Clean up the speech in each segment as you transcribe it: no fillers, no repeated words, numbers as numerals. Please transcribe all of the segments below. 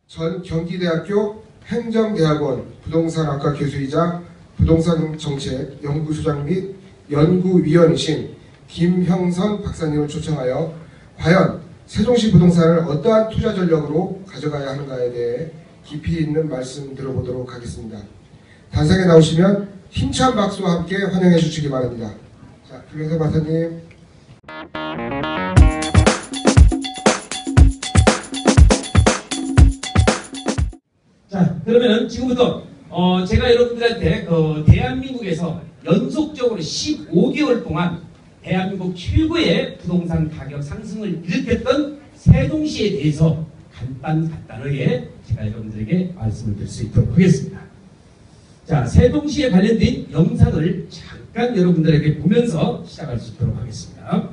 전 경기대학교 행정대학원 부동산학과 교수이자 부동산정책 연구소장 및 연구위원이신 김형선 박사님을 초청하여 과연 세종시 부동산을 어떠한 투자 전략으로 가져가야 하는가에 대해 깊이 있는 말씀 들어보도록 하겠습니다. 단상에 나오시면 힘찬 박수와 함께 환영해 주시기 바랍니다. 자, 김형선 박사님. 자, 그러면 지금부터 제가 여러분들한테 대한민국에서 연속적으로 15개월 동안 대한민국 최고의 부동산 가격 상승을 일으켰던 세종시에 대해서 간단하게 제가 여러분들에게 말씀을 드릴 수 있도록 하겠습니다. 자, 세종시에 관련된 영상을 잠깐 여러분들에게 보면서 시작할 수 있도록 하겠습니다.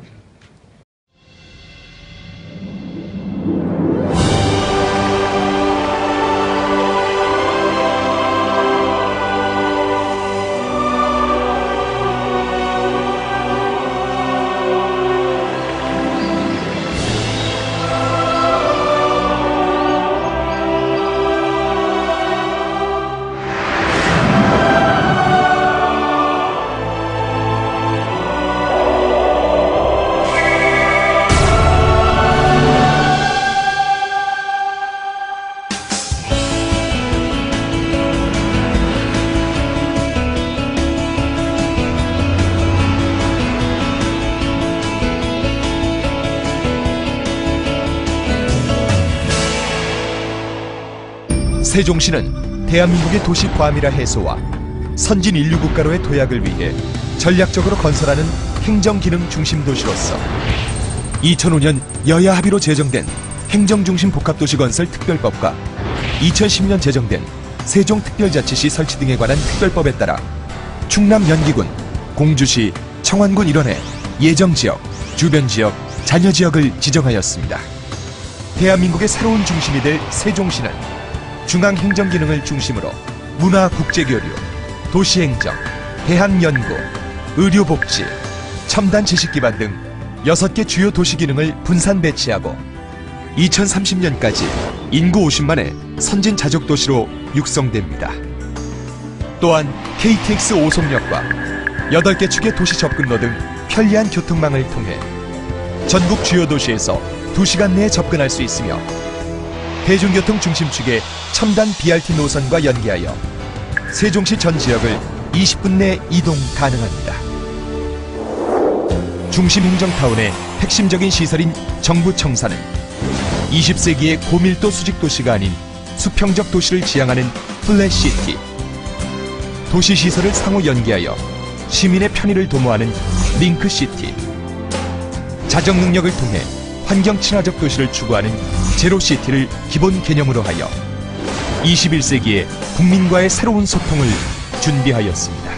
세종시는 대한민국의 도시 과밀화 해소와 선진 인류 국가로의 도약을 위해 전략적으로 건설하는 행정기능 중심 도시로서 2005년 여야 합의로 제정된 행정중심 복합도시 건설 특별법과 2010년 제정된 세종특별자치시 설치 등에 관한 특별법에 따라 충남 연기군, 공주시, 청안군 일원의 예정지역, 주변지역, 잔여지역을 지정하였습니다. 대한민국의 새로운 중심이 될 세종시는 중앙행정기능을 중심으로 문화 국제교류, 도시행정, 대학연구, 의료복지, 첨단 지식기반 등 6개 주요 도시기능을 분산 배치하고 2030년까지 인구 50만의 선진자족도시로 육성됩니다. 또한 KTX 5송역과 8개 축의 도시 접근로 등 편리한 교통망을 통해 전국 주요 도시에서 2시간 내에 접근할 수 있으며 대중교통 중심축의 첨단 BRT 노선과 연계하여 세종시 전 지역을 20분 내 이동 가능합니다. 중심 행정타운의 핵심적인 시설인 정부청사는 20세기의 고밀도 수직도시가 아닌 수평적 도시를 지향하는 플랫시티, 도시시설을 상호 연계하여 시민의 편의를 도모하는 링크시티, 자정능력을 통해 환경 친화적 도시를 추구하는 제로시티를 기본 개념으로 하여 21세기의 국민과의 새로운 소통을 준비하였습니다.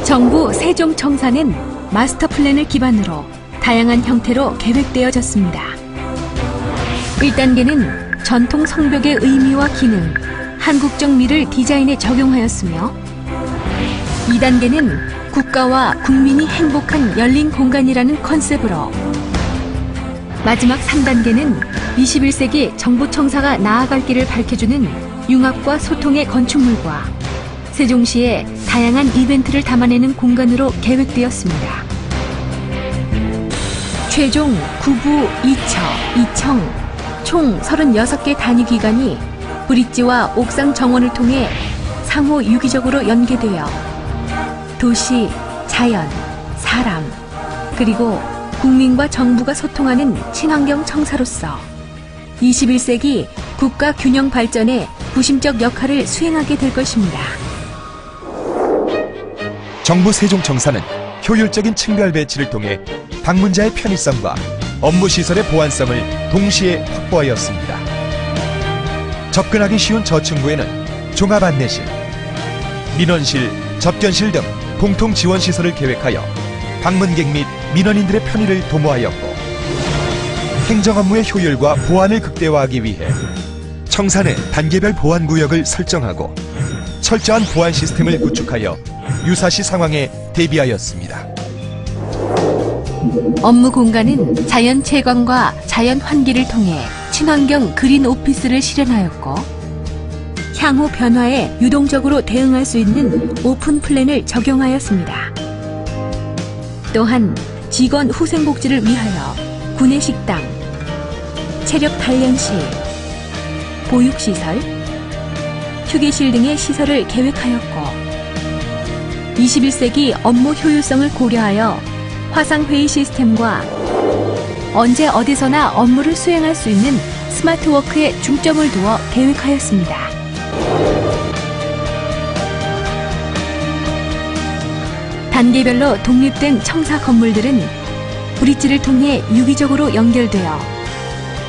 정부 세종청사는 마스터 플랜을 기반으로 다양한 형태로 계획되어졌습니다. 1단계는 전통 성벽의 의미와 기능, 한국적 미를 디자인에 적용하였으며 2단계는 국가와 국민이 행복한 열린 공간이라는 컨셉으로 마지막 3단계는 21세기 정부청사가 나아갈 길을 밝혀주는 융합과 소통의 건축물과 세종시의 다양한 이벤트를 담아내는 공간으로 계획되었습니다. 최종 구부 2처, 총 36개 단위기관이 브릿지와 옥상 정원을 통해 상호 유기적으로 연계되어 도시, 자연, 사람, 그리고 국민과 정부가 소통하는 친환경 청사로서 21세기 국가 균형 발전에 부심적 역할을 수행하게 될 것입니다. 정부 세종청사는 효율적인 층별 배치를 통해 방문자의 편의성과 업무시설의 보안성을 동시에 확보하였습니다. 접근하기 쉬운 저층부에는 종합안내실, 민원실, 접견실 등 공통지원시설을 계획하여 방문객 및 민원인들의 편의를 도모하였고, 행정업무의 효율과 보안을 극대화하기 위해 청사 내 단계별 보안구역을 설정하고 철저한 보안 시스템을 구축하여 유사시 상황에 대비하였습니다. 업무 공간은 자연 채광과 자연 환기를 통해 친환경 그린 오피스를 실현하였고, 향후 변화에 유동적으로 대응할 수 있는 오픈 플랜을 적용하였습니다. 또한 직원 후생복지를 위하여 구내식당, 체력 단련실, 보육시설, 휴게실 등의 시설을 계획하였고, 21세기 업무 효율성을 고려하여 화상회의 시스템과 언제 어디서나 업무를 수행할 수 있는 스마트워크에 중점을 두어 계획하였습니다. 단계별로 독립된 청사 건물들은 브릿지를 통해 유기적으로 연결되어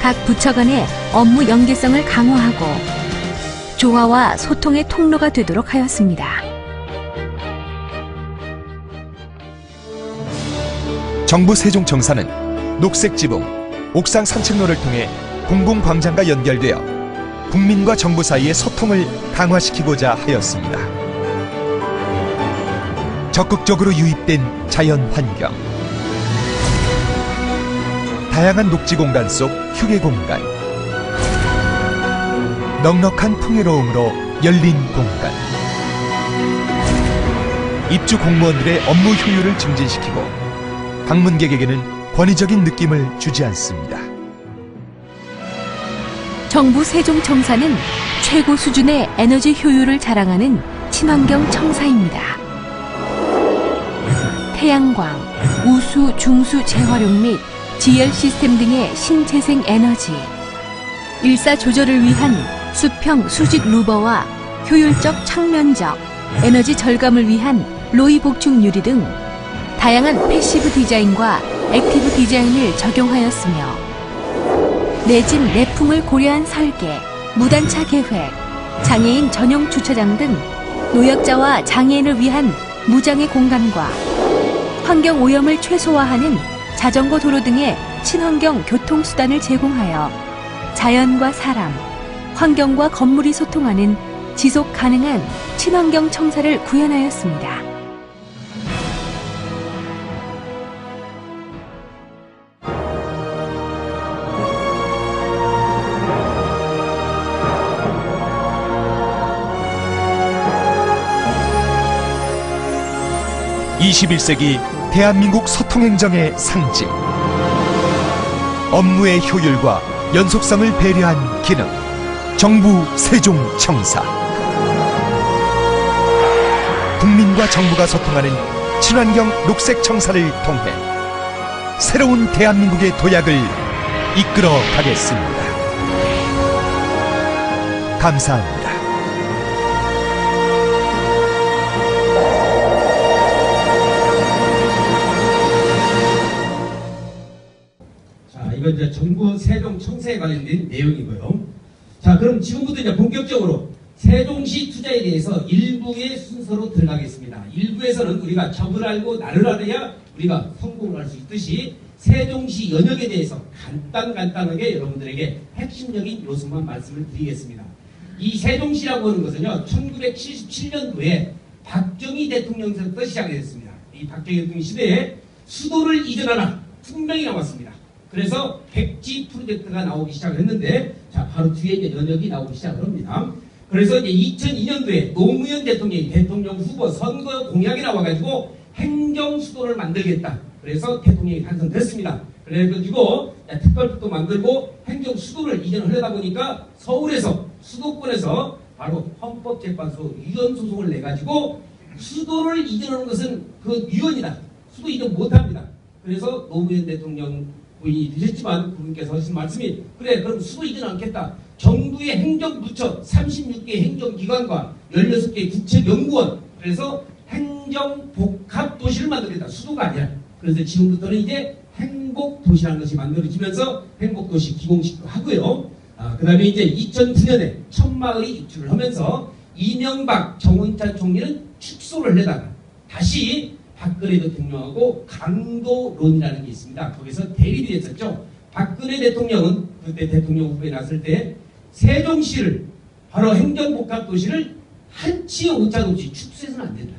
각 부처 간의 업무 연계성을 강화하고 조화와 소통의 통로가 되도록 하였습니다. 정부 세종청사는 녹색지붕, 옥상 산책로를 통해 공공광장과 연결되어 국민과 정부 사이의 소통을 강화시키고자 하였습니다. 적극적으로 유입된 자연환경, 다양한 녹지공간 속 휴게공간, 넉넉한 풍요로움으로 열린 공간, 입주 공무원들의 업무 효율을 증진시키고 방문객에게는 권위적인 느낌을 주지 않습니다. 정부 세종청사는 최고 수준의 에너지 효율을 자랑하는 친환경 청사입니다. 태양광, 우수, 중수 재활용 및 지열 시스템 등의 신재생 에너지, 일사 조절을 위한 수평 수직 루버와 효율적 창면적, 에너지 절감을 위한 로이 복층 유리 등 다양한 패시브 디자인과 액티브 디자인을 적용하였으며, 내진 내풍을 고려한 설계, 무단차 계획, 장애인 전용 주차장 등 노약자와 장애인을 위한 무장애 공간과 환경 오염을 최소화하는 자전거 도로 등의 친환경 교통수단을 제공하여 자연과 사람, 환경과 건물이 소통하는 지속 가능한 친환경 청사를 구현하였습니다. (21세기) 대한민국 소통행정의 상징, 업무의 효율과 연속성을 배려한 기능, 정부 세종청사. 국민과 정부가 소통하는 친환경 녹색청사를 통해 새로운 대한민국의 도약을 이끌어 가겠습니다. 감사합니다. 이건 이제 정부 세종청사에 관련된 내용이고요. 자, 그럼 지금부터 이제 본격적으로 세종시 투자에 대해서 일부의 순서로 들어가겠습니다. 일부에서는 우리가 적을 알고 나를 알아야 우리가 성공을 할 수 있듯이 세종시 연역에 대해서 간단하게 여러분들에게 핵심적인 요소만 말씀을 드리겠습니다. 이 세종시라고 하는 것은요, 1977년도에 박정희 대통령부터 시작이 됐습니다. 이 박정희 대통령 시대에 수도를 이전하라 분명히 나왔습니다. 그래서 백지 프로젝트가 나오기 시작을 했는데, 자, 바로 뒤에 이제 연역이 나오기 시작을 합니다. 그래서 이제 2002년도에 노무현 대통령이 대통령 후보 선거 공약이 나와가지고 행정수도를 만들겠다. 그래서 대통령이 탄생됐습니다. 그래가지고 특별법도 만들고 행정수도를 이전을 하려다 보니까 서울에서, 수도권에서 바로 헌법재판소 위헌소송을 내가지고 수도를 이전하는 것은 그 위헌이다. 수도 이전 못합니다. 그래서 노무현 대통령 부인이 되셨지만 그분께서 하신 말씀이, 그래 그럼 수도 이전 않겠다. 정부의 행정부처 36개 행정기관과 16개 국책연구원, 그래서 행정복합도시를 만들겠다. 수도가 아니라. 그래서 지금부터는 이제 행복도시라는 것이 만들어지면서 행복도시 기공식도 하고요. 그 다음에 이제 2009년에 천마을이 입주를 하면서 이명박 정운찬 총리는 축소를 하다가 다시 박근혜 대통령하고 강도론이라는 게 있습니다. 거기서 대립이 됐었죠. 박근혜 대통령은 그때 대통령 후보에 나설 때 세종시를 바로 행정복합도시를 한치의 오차도 없이 축소해서는 안 된다.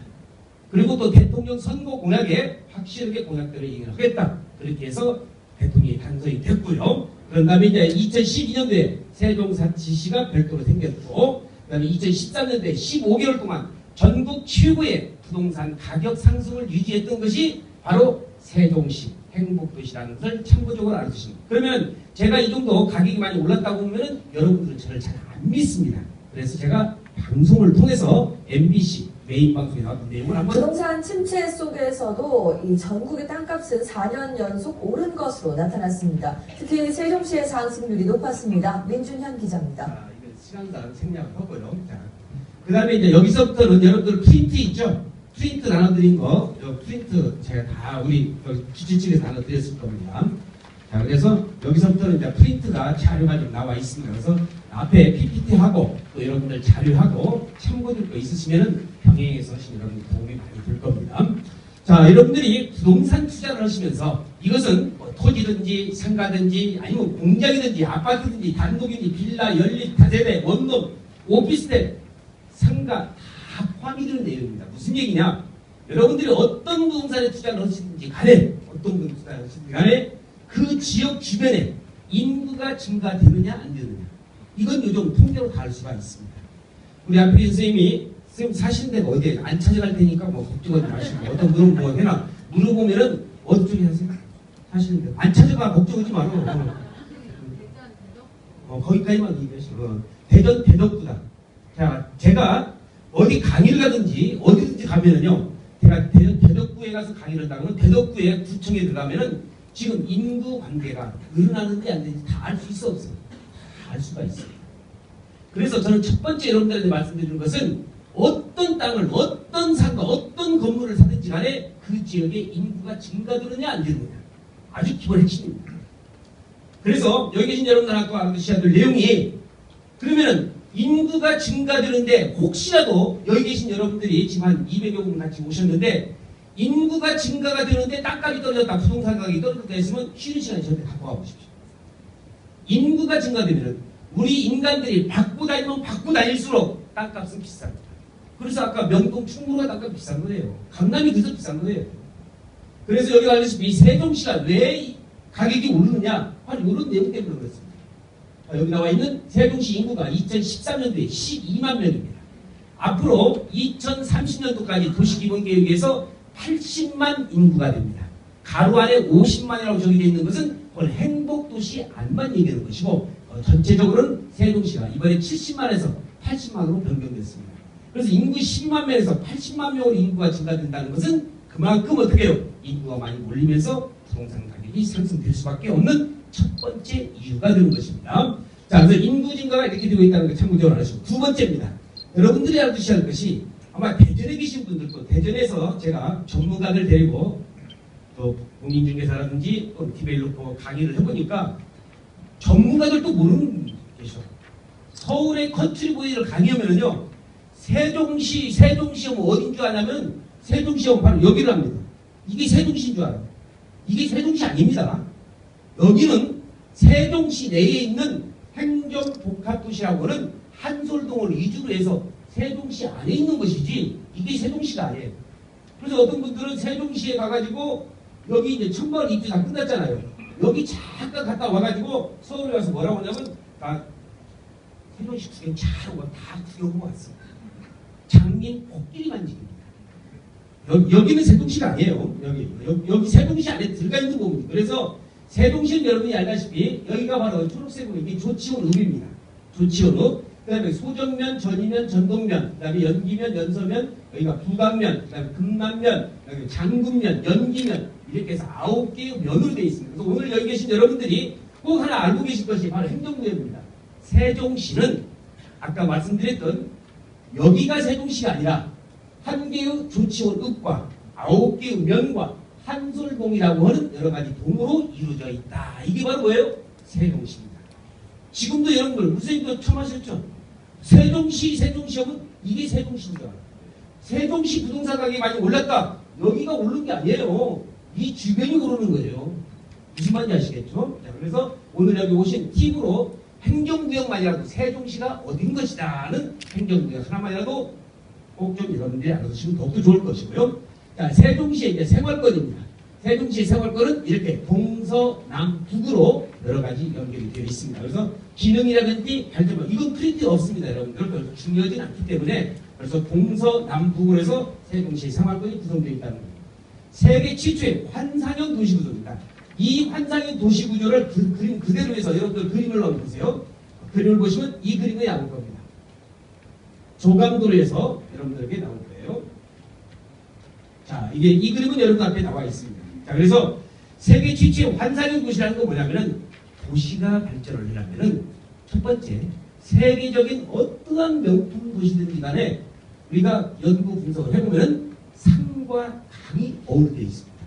그리고 또 대통령 선거 공약에 확실하게 공약대로 얘기를 하겠다. 그렇게 해서 대통령이 당선이 됐고요. 그런 다음에 이제 2012년도에 세종시가 별도로 생겼고, 그 다음에 2013년도에 15개월 동안 전국 최고의 부동산 가격 상승을 유지했던 것이 바로 세종시 행복도시라는 것을 참고적으로 알아두십니다. 그러면 제가 이 정도 가격이 많이 올랐다고 보면 여러분들은 저를 잘 안 믿습니다. 그래서 제가 방송을 통해서 MBC 메인 방송에 나왔던 내용을 한번 부동산 침체 속에서도 이 전국의 땅값은 4년 연속 오른 것으로 나타났습니다. 특히 세종시의 상승률이 높았습니다. 민준현 기자입니다. 자, 이거 시간당 생략을 하고요. 자, 그 다음에 이제 여기서부터는 여러분들 프린트 있죠? 프린트 나눠드린 거, 프린트 제가 다 우리 주최측에서 나눠드렸을 겁니다. 자, 그래서 여기서부터는 이제 프린트가 자료가 좀 나와 있습니다. 그래서 앞에 PPT하고 또 여러분들 자료하고 참고될 거 있으시면은 병행해서 여러분 도움이 많이 될 겁니다. 자, 여러분들이 부동산 투자를 하시면서 이것은 뭐 토지든지 상가든지 아니면 공장이든지 아파트든지 단독이든지 빌라, 연립, 다세대, 원룸, 오피스텔, 상가 다 포함이 되는 내용입니다. 무슨 얘기냐? 여러분들이 어떤 부동산에 투자를 하시든지 간에 어떤 부동산에 투자를 하시든지 간에 그 지역 주변에 인구가 증가되느냐 안 되느냐 이건 요즘 통계로 다를 수가 있습니다. 우리 앞에 선생님이 선생님 사시는 데가 어디에 안 찾아갈 테니까 뭐 걱정하지 마시고 어떤 분은 뭐 해나 물어보면은 어디 쪽에 사세요? 사시는 데 안 찾아가 걱정하지 마요. 거기까지만 얘기하시고 대전 대덕구다. 자, 제가 어디 강의를 가든지 어디든지 가면은요, 제가 대전 대덕구에 가서 강의를 한다면 대덕구에 구청에 들어가면은 지금 인구 관계가 늘어나는지 안 되는지 다 알 수 있어 없어요? 다 알 수가 있어요. 그래서 저는 첫 번째 여러분들한테 말씀드리는 것은 어떤 땅을 어떤 상가 어떤 건물을 사든지 간에 그 지역의 인구가 증가되느냐 안 되느냐 아주 기본 핵심입니다. 그래서 여기 계신 여러분들 아까 알아두셔야 될 내용이 그러면은 인구가 증가되는데 혹시라도 여기 계신 여러분들이 지금 한 200여 분 같이 오셨는데 인구가 증가가 되는데 땅값이 떨어졌다, 부동산 가격이 떨어졌다 했으면 쉬는 시간에 저한테 갖고 와보십시오. 인구가 증가되면 우리 인간들이 받고 다니면 받고 다닐수록 땅값은 비쌉니다. 그래서 아까 명동 충무로가 땅값 비싼 거예요. 강남이 그래서 비싼 거예요. 그래서 여기 알다시피 세종시가 왜 가격이 오르느냐 바로 이런 내용 때문에 그렇습니다. 여기 나와 있는 세종시 인구가 2013년도에 12만 명입니다. 앞으로 2030년도까지 도시기본계획에서 80만 인구가 됩니다. 가로 안에 50만이라고 적혀져 있는 것은 그걸 행복도시 안만 얘기하는 것이고 전체적으로는 세종시가 이번에 70만에서 80만으로 변경됐습니다. 그래서 인구 12만 명에서 80만 명으로 인구가 증가된다는 것은 그만큼 어떻게 해요? 인구가 많이 몰리면서 부동산 가격이 상승될 수밖에 없는 첫 번째 이유가 되는 것입니다. 자, 그래서 인구 증가가 이렇게 되고 있다는 걸 참고적으로 알아주시고 두 번째입니다. 여러분들이 알아두셔야 할 것이 아마 대전에 계신 분들도 대전에서 제가 전문가들 데리고 또 공인중개사라든지 또 디벨로퍼 강의를 해보니까 전문가들도 모르는 분이 계셔. 서울의 컨트리보이를 강의하면은요 세종시 뭐 어딘 줄 아냐면 세종시 하면 바로 여기를 합니다. 이게 세종시인 줄 알아요. 이게 세종시 아닙니다. 여기는 세종시 내에 있는 행정복합도시라고는 한솔동을 위주로 해서 세종시 안에 있는 것이지 이게 세종시가 아니에요. 그래서 어떤 분들은 세종시에 가가지고 여기 이제 천마을 입주 다 끝났잖아요. 여기 잠깐 갔다 와가지고 서울에 가서 뭐라고 하냐면 나 세종시 구경 잘하고 다 구경하고 왔어. 장님 코끼리만 지깁니다. 여기는 세종시가 아니에요. 여기 세종시 안에 들어가 있는 부분입니다. 그래서 세종시는 여러분이 알다시피 여기가 바로 초록색으로 이게 조치원읍입니다. 조치원읍. 그 다음에 소정면, 전이면, 전동면, 그 다음에 연기면, 연서면, 여기가 부강면, 그 다음에 금남면, 여기 장군면, 연기면 이렇게 해서 9개의 면으로 되어 있습니다. 그래서 오늘 여기 계신 여러분들이 꼭 하나 알고 계실 것이 바로 행정구역입니다. 세종시는 아까 말씀드렸던 여기가 세종시가 아니라 한 개의 조치원읍과 9개의 면과 한솔동이라고 하는 여러 가지 동으로 이루어져 있다. 이게 바로 뭐예요? 세종시입니다. 지금도 여러분들 선생님도 처음 하셨죠? 세종시 하면 이게 세종시입니다. 세종시 부동산 가격이 많이 올랐다. 여기가 오른 게 아니에요. 이 주변이 오르는 거예요. 무슨 말인지 아시겠죠? 자, 그래서 오늘 여기 오신 팁으로 행정구역만이라도 세종시가 어딘 것이다는 행정구역 하나만이라도 꼭 좀 여러분들이 알아두시면 더욱더 좋을 것이고요. 자, 세종시의 이제 생활권입니다. 세종시의 생활권은 이렇게 동서남북으로 여러 가지 연결이 되어 있습니다. 그래서 기능이라든지 발전, 이건 프린트 없습니다. 여러분들 별로 중요하진 않기 때문에 그래서 동서남북으로 해서 세종시의 생활권이 구성되어 있다는 겁니다. 세계 최초의 환상형 도시구조입니다. 이 환상형 도시구조를 그림 그대로 해서 여러분들 그림을 넣어보세요. 그림을 보시면 이 그림이 나올 겁니다. 조감도로 해서 여러분들에게 나올 거예요. 자, 이 그림은 여러분 앞에 나와 있습니다. 자, 그래서 세계 최초의 환상형 도시라는 건 뭐냐면은 도시가 발전을 하려면은 첫 번째 세계적인 어떠한 명품 도시든지 간에 우리가 연구 분석을 해보면 산과 강이 어울려 있습니다.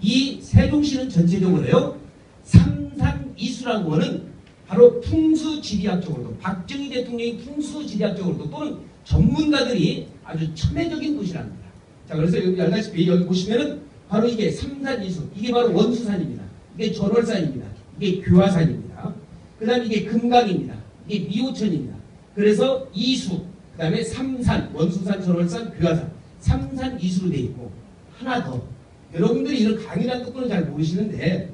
이 세종시는 전체적으로요, 삼산이수라고 하는 바로 풍수지리학적으로도 박정희 대통령이 풍수지리학적으로도 또는 전문가들이 아주 천혜적인 도시랍니다. 자, 그래서 여기 알다시피 여기 보시면은 바로 이게 삼산이수, 이게 바로 원수산입니다. 이게 전월산입니다. 이게 규화산입니다. 그 다음에 이게 금강입니다. 이게 미호천입니다. 그래서 이수, 그 다음에 삼산, 원수산, 전월산, 규화산, 삼산이수로 되어 있고 하나 더. 여러분들이 이런 강이라는 뜻은 잘 모르시는데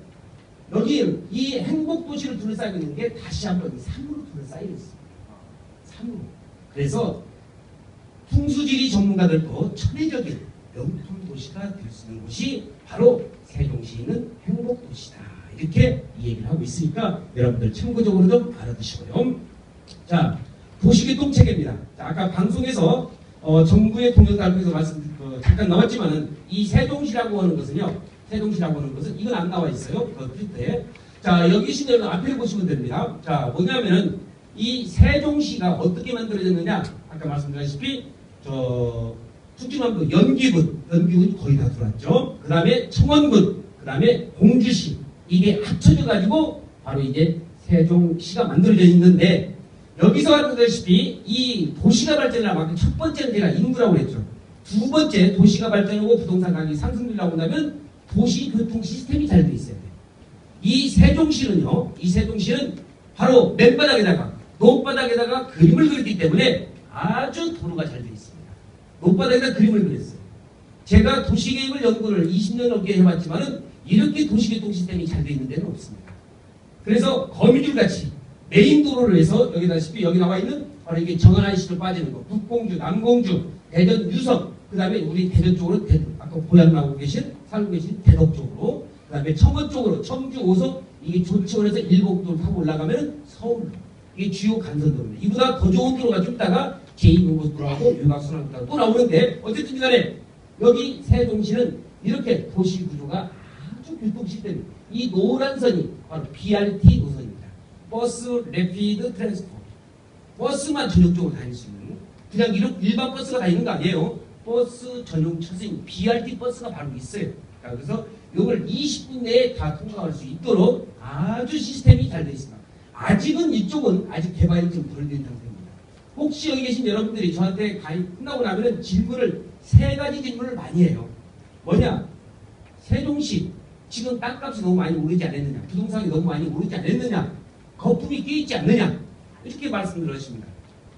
여기 이 행복도시를 둘러싸고 있는 게 다시 한번 산으로 둘러싸여 있습니다. 산으로. 그래서 풍수지리 전문가들도 천혜적인 명품 도시가 될 수 있는 곳이 바로 세종시에 있는 행복도시다. 이렇게 이 얘기를 하고 있으니까 여러분들 참고적으로 좀 알아두시고요. 자, 도시교통 체계입니다. 자, 아까 방송에서 정부의 동영상에서 잠깐 나왔지만은 이 세종시라고 하는 것은요. 세종시라고 하는 것은 이건 안 나와 있어요. 그 프린트에. 자, 여기 계신 여러분 앞에 보시면 됩니다. 자, 뭐냐면은 이 세종시가 어떻게 만들어졌느냐? 아까 말씀드렸다시피 충청남도 연기군 거의 다 들어왔죠. 그 다음에 청원군, 그 다음에 공주시, 이게 합쳐져 가지고 바로 이제 세종시가 만들어져 있는데 여기서 말씀드렸다시피 이 도시가 발전하면 첫 번째는 제가 인구라고 그랬죠. 두 번째 도시가 발전하고 부동산 가격이 상승률이라고 한다면 도시 교통 시스템이 잘 돼 있어야 돼요. 이 세종시는 바로 맨바닥에다가 노바닥에다가 그림을 그렸기 때문에 아주 도로가 잘 돼 있습니다. 노바닥에다 그림을 그렸어요. 제가 도시계획을 연구를 20년 넘게 해봤지만은 이렇게 도시교통 시스템이 잘 돼 있는 데는 없습니다. 그래서 거미줄 같이 메인 도로를 해서 여기다시피 여기 나와 있는 바로 이게 정안시로 빠지는 거, 북공주, 남공주, 대전 유성, 그 다음에 우리 대전 쪽으로 아까 고향 나오고 살고 계신 대덕 쪽으로, 그 다음에 청원 쪽으로 청주, 오성, 이게 조치원에서 일곡도를 타고 올라가면 서울로. 이게 주요 간선도로입니다. 이보다 더 좋은 도로가 좀 있다가 제2고속도로하고 유곽순환도로가 또 나오는데 어쨌든 간에 여기 세종시는 이렇게 도시 구조가 아주 교통 시스템이 이 노란 선이 바로 BRT 노선입니다. 버스 래피드 트랜스포트. 버스만 전용적으로 다닐 수 있는 그냥 일반 버스가 다니는 거 아니에요. 버스 전용 차선인 BRT 버스가 바로 있어요. 그래서 이걸 20분 내에 다 통과할 수 있도록 아주 시스템이 잘 되어 있습니다. 아직은 이쪽은 아직 개발이 좀 덜 된 상태입니다. 혹시 여기 계신 여러분들이 저한테 가입 끝나고 나면은 세 가지 질문을 많이 해요. 뭐냐? 세종시 지금 땅값이 너무 많이 오르지 않았느냐? 부동산이 너무 많이 오르지 않았느냐? 거품이 끼있지 않느냐? 이렇게 말씀을 하십니다.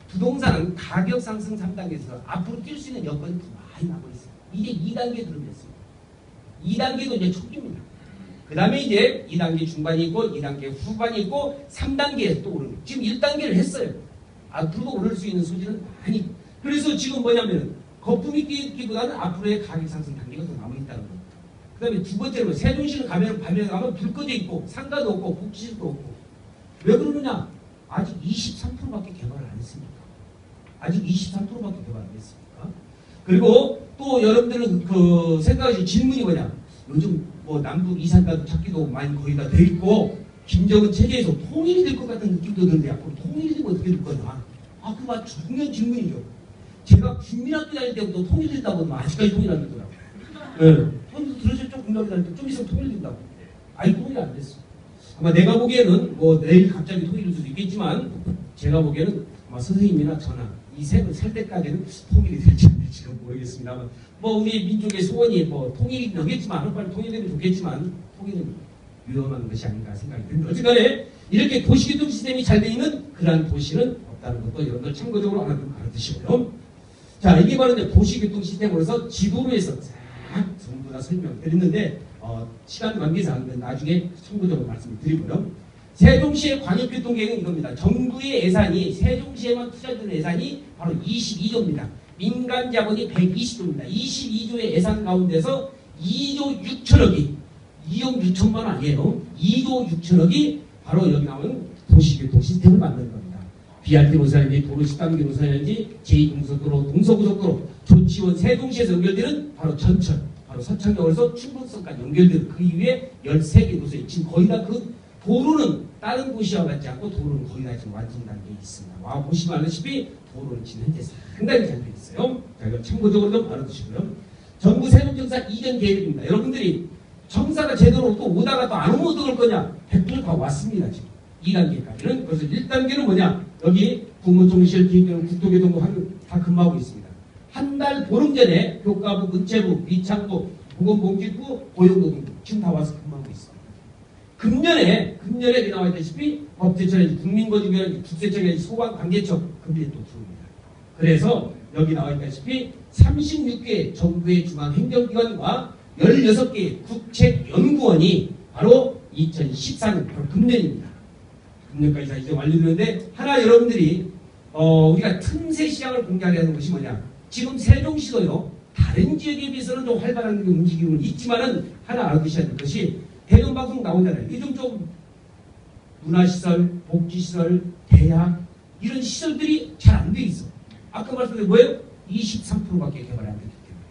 부동산은 가격 상승 3단계에서 앞으로 뛸 수 있는 여건이 더 많이 남아 있어요. 이제 2단계 들어섰습니다. 2단계도 이제 초기입니다. 그 다음에 이제 2단계 중반이 있고 2단계 후반이 있고 3단계에서 또 오르는. 지금 1단계를 했어요. 앞으로도 오를 수 있는 소지는 많이. 그래서 지금 뭐냐면 거품이 끼기보다는 앞으로의 가격 상승 단계가 더 남아있다는 거예요. 그 다음에 두 번째로 세종시는 밤에 가면 불 꺼져 있고 상가도 없고 복지시설도 없고. 왜 그러느냐? 아직 23%밖에 개발을 안 했습니다. 아직 23%밖에 개발 안 했습니다. 그리고 또 여러분들은 그 생각하실 질문이 뭐냐? 요즘 뭐 남북 이산가도 찾기도 많이 거의 다 돼 있고 김정은 체제에서 통일이 될 것 같은 느낌도 드는데 앞으로 통일이 되면 어떻게 될 거냐? 아, 그거 중요한 질문이죠. 제가 국민학교 다닐 때부터 통일됐다고 하면 아직까지 통일 안 되더라고요. 네. 오늘 들으셨죠? 공감이라니까 좀 있으면 통일된다고. 아니 통일 안 됐어. 아마 내가 보기에는 뭐 내일 갑자기 통일될 수도 있겠지만 제가 보기에는 아마 선생님이나 저나 이 색을 살 때까지는 통일이 될지 안 될지는 모르겠습니다만 뭐 우리 민족의 소원이 뭐 통일이 되겠지만 빨리 통일되면 좋겠지만 통일은 위험한 것이 아닌가 생각이 듭니다. 어쨌간에 이렇게 도시교통 시스템이 잘 되어 있는 그러한 도시는 없다는 것도 여러분들 참고적으로 하나 좀 알아두시고요. 자, 이게 바로 이제 도시교통 시스템으로서 지도로 해서 쫙 전부 다 설명드렸는데 시간 관계상 나중에 참고적으로 말씀을 드리고요. 세종시의 광역교통계획은 이겁니다. 정부의 예산이 세종시에만 투자되는 예산이 바로 22조입니다. 민간 자본이 120조입니다. 22조의 예산 가운데서 2조 6천억이 2억 6천만 원 아니에요. 2조 6천억이 바로 여기 나오는 도시교통 시스템을 만드는 겁니다. BRT 노선이든지 도로 13개 노선이든지 제2동서고로, 동서고속도로, 조치원, 세종시에서 연결되는 바로 전철, 바로 서창역에서 충북선까지 연결되는 그 이후에 13개 노선이 지금 거의 다 그 도로는 다른 도시와 같지 않고 도로는 거의 다 지금 완성 단계에 있습니다. 와 보시면 알다시피 도로는 지금 현재 상당히 잘 되어 있어요. 자, 이거 참고적으로 좀 알아두시고요. 정부 세종정사 이전 계획입니다. 여러분들이 정사가 제대로 또 오다가 또 안 오면 어떡할 거냐? 100% 다 왔습니다. 지금 2단계까지는. 그래서 1단계는 뭐냐? 여기 국무총실, 기획경, 국토교통부 다 근무하고 있습니다. 한 달 보름 전에 교과부, 문체부, 미창부, 보건복지부, 고용노동부 지금 다 와서 근무하고 있습니다. 금년에 나와 있다시피 법제처에 국민거주위원회, 국세청에 소방관계청 금리에 또 들어옵니다. 그래서 여기 나와 있다시피 36개 정부의 중앙행정기관과 16개의 국책연구원이 바로 2014년 바로 금년입니다. 금년까지 다 이제 완료되는데 하나 여러분들이 우리가 틈새 시장을 공략하는 것이 뭐냐? 지금 세종시도요 다른 지역에 비해서는 좀 활발한 움직임은 있지만은 하나 알아두셔야 될 것이 대전방송 나오잖아요. 요즘 좀 문화시설, 복지시설, 대학 이런 시설들이 잘 안 돼 있어. 아까 말씀드린 뭐예요? 23%밖에 개발이 안 됐기 때문에.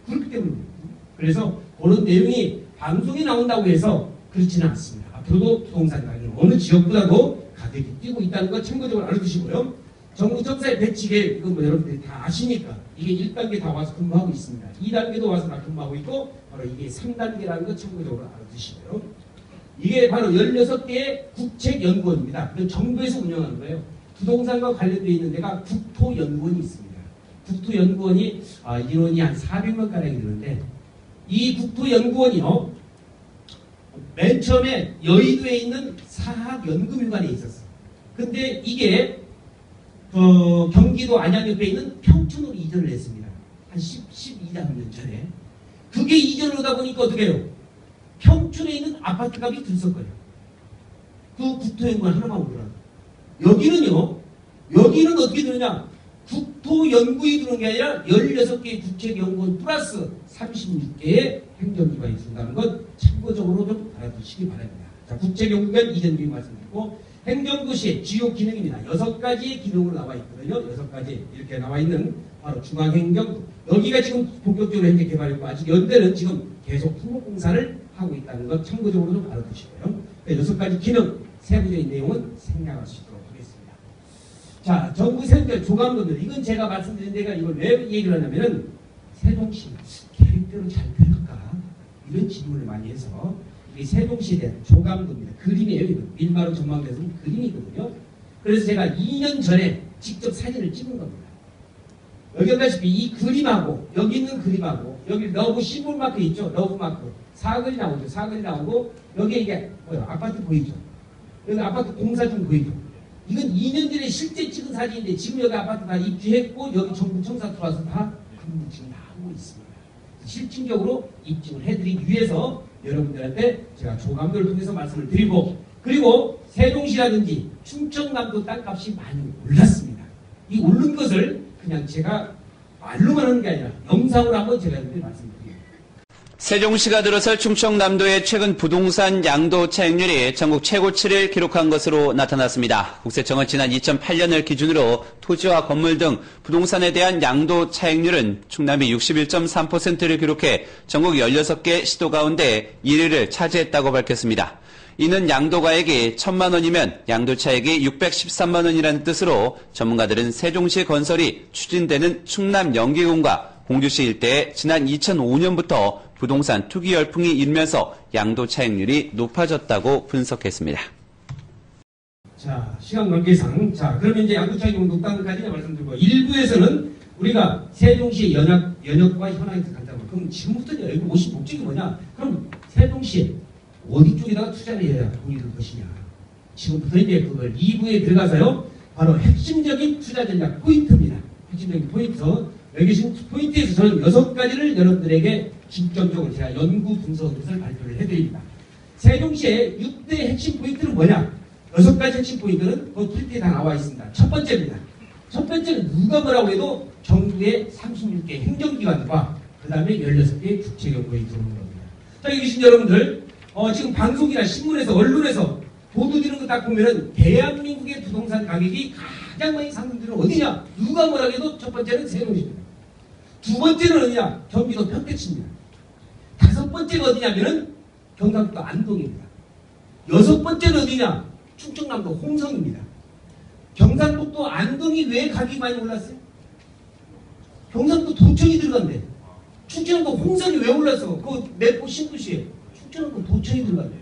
그렇기 때문입니다. 그래서 그런 내용이 방송에 나온다고 해서 그렇지는 않습니다. 앞으로도 부동산 가격은 어느 지역보다도 가격이 뛰고 있다는 거 참고적으로 알아두시고요. 정부 정사의 배치 계획, 이건 뭐 여러분들이 다 아시니까 이게 1단계 다 와서 근무하고 있습니다. 2단계도 와서 다 근무하고 있고 바로 이게 3단계라는 거 참고적으로 알아두시고요. 이게 바로 16개의 국책연구원입니다. 정부에서 운영하는 거예요. 부동산과 관련되어 있는 데가 국토연구원이 있습니다. 국토연구원이 인원이 한 400명 가량이 되는데 이 국토연구원이요 맨 처음에 여의도에 있는 사학연구미관에 있었어요. 근데 이게 경기도 안양 옆에 있는 평촌으로 이전을 했습니다. 한 12년 전에. 그게 이전을 하다 보니까 어떻게 해요? 평촌에 있는 아파트 값이 들썩거려요. 그 국토연구원 하나만 오더라고요. 여기는 어떻게 되느냐? 국토연구이 들어온 게 아니라 16개의 국책연구원 플러스 36개의 행정기관이 들어온다는 것 참고적으로 좀 알아두시기 바랍니다. 자, 국책연구관 이전 계획 말씀드리고 행정도시의 주요 기능입니다. 6가지의 기능으로 나와 있거든요. 6가지 이렇게 나와 있는 바로 중앙행정 여기가 지금 본격적으로 현재 개발했고 아직 연대는 지금 계속 토목공사를 하고 있다는 것 참고적으로 좀 알아두시고요. 6가지 기능 세부적인 내용은 생략할 수 있도록 하겠습니다. 자, 정부 세부적 조감도들 이건 제가 말씀드린 데가 이걸 왜 얘기를 하냐면은 세종시 계획대로 잘 될까 이런 질문을 많이 해서 이 세종시에 대한 조감도입니다. 그림이에요. 이거. 밀마로 전망돼서 그림이거든요. 그래서 제가 2년 전에 직접 사진을 찍은 겁니다. 여기 보다시피 이 그림하고 여기 있는 그림하고 여기 러브 시mbol 마크 있죠. 러브 마크. 사거리 나오죠. 사거리 나오고 여기에 이게 뭐야 아파트 보이죠. 여기 아파트 공사 중 보이죠. 이건 2년 전에 실제 찍은 사진인데 지금 여기 아파트 다 입주했고 여기 정부 청사 들어와서 다 근무 지금 다 하고 있습니다. 실질적으로 입증을 해드리기 위해서 여러분들한테 제가 조감도를 통해서 말씀을 드리고 그리고 세종시라든지 충청남도 땅값이 많이 올랐습니다. 이 오른 것을 그냥 제가 말로만 하는 게 아니라 영상으로 한번 제가 여러분께 말씀드립니다. 세종시가 들어설 충청남도의 최근 부동산 양도 차익률이 전국 최고치를 기록한 것으로 나타났습니다. 국세청은 지난 2008년을 기준으로 토지와 건물 등 부동산에 대한 양도 차익률은 충남이 61.3%를 기록해 전국 16개 시도 가운데 1위를 차지했다고 밝혔습니다. 이는 양도가액이 1,000만 원이면 양도차익이 613만 원이라는 뜻으로 전문가들은 세종시 건설이 추진되는 충남 영기군과 공주시 일대에 지난 2005년부터 부동산 투기 열풍이 일면서 양도 차익률이 높아졌다고 분석했습니다. 자, 시간 관계상, 자, 그러면 이제 양도 차익률 높다는까지 말씀드리고, 일부에서는 우리가 세종시의 연역과 현황에서 간다면, 그럼 지금부터 여기 오신 목적이 뭐냐? 그럼 세종시에 어디 쪽에다가 투자를 해야 돈이 들 것이냐? 지금부터 이제 그걸 2부에 들어가서요, 바로 핵심적인 투자 전략 포인트입니다. 핵심적인 포인트. 여기 계신 포인트에서 저는 6가지를 여러분들에게 중점적으로 제가 연구 분석을 발표를 해드립니다. 세종시의 6대 핵심 포인트는 뭐냐? 6가지 핵심 포인트는 그 프린트에 다 나와 있습니다. 첫 번째입니다. 첫 번째는 누가 뭐라고 해도 정부의 36개 행정기관과 그 다음에 16개의 국제경보에 들어오는 겁니다. 자, 여기 계신 여러분들, 지금 방송이나 신문에서, 언론에서 보도되는 거 딱 보면은 대한민국의 부동산 가격이 가장 많이 상승되는 어디냐? 누가 뭐라고 해도 첫 번째는 세종시입니다. 두 번째는 어디냐? 경기도 평택시입니다. 다섯 번째가 어디냐면은 경상도 안동입니다. 여섯 번째는 어디냐? 충청남도 홍성입니다. 경상북도 안동이 왜 가격이 많이 올랐어요? 경상도 도청이 들어간대. 충청남도 홍성이 왜 올랐어? 그 내포 신도시에 충청남도 도청이 들어간대.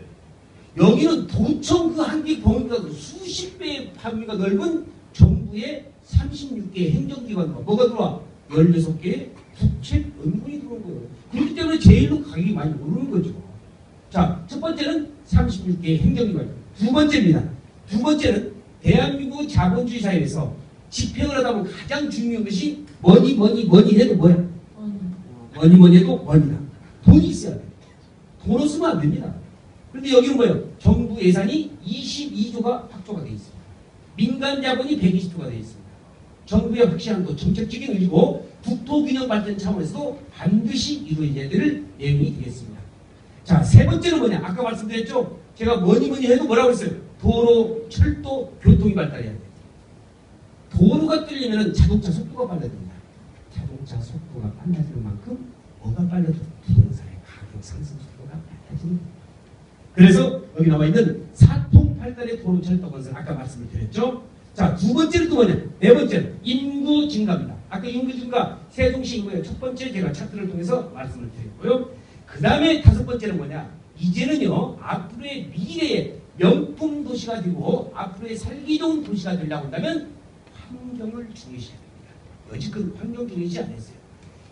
여기는 도청 그 한 개 범위가 수십 배의 phạm 위가 넓은 정부의 36개 행정기관과 뭐가 들어와? 16개의 국책연구원이 들어온 거예요. 그렇기 때문에 제일로 가격이 많이 오르는 거죠. 자, 첫 번째는 36개의 행정기관. 두 번째입니다. 두 번째는 대한민국 자본주의 사회에서 집행을 하다 보면 가장 중요한 것이 뭐니 해도 뭐야? 뭐니 해도 뭐니다. 돈이 있어야 돼. 돈 없으면 안 됩니다. 그런데 여기는 뭐예요? 정부 예산이 22조가 확조가 되어 있습니다. 민간 자본이 120조가 되어 있습니다. 정부의 확실한 또 정책적인 의지고 국토균형 발전 차원에서도 반드시 이루어져야 될 내용이 되겠습니다. 자, 세 번째는 뭐냐? 아까 말씀드렸죠? 제가 뭐니 해도 뭐라고 했어요? 도로, 철도, 교통이 발달해야 돼요. 도로가 뚫리면 자동차 속도가 빨라집니다. 자동차 속도가 빨라지는 만큼 뭐가 빨라져? 부동산의 가격 상승 속도가 빨라집니다. 그래서 여기 나와 있는 사통팔달의 도로, 철도 건설 아까 말씀을 드렸죠? 자, 두 번째는 또 뭐냐? 네 번째는 인구 증가입니다. 아까 인구 증가, 세종시 인구의 첫 번째 제가 차트를 통해서 말씀을 드렸고요. 그 다음에 다섯 번째는 뭐냐? 이제는요, 앞으로의 미래의 명품 도시가 되고 앞으로의 살기 좋은 도시가 되려고 한다면 환경을 중요시해야 됩니다. 여지껏 환경 중요시 안 했어요.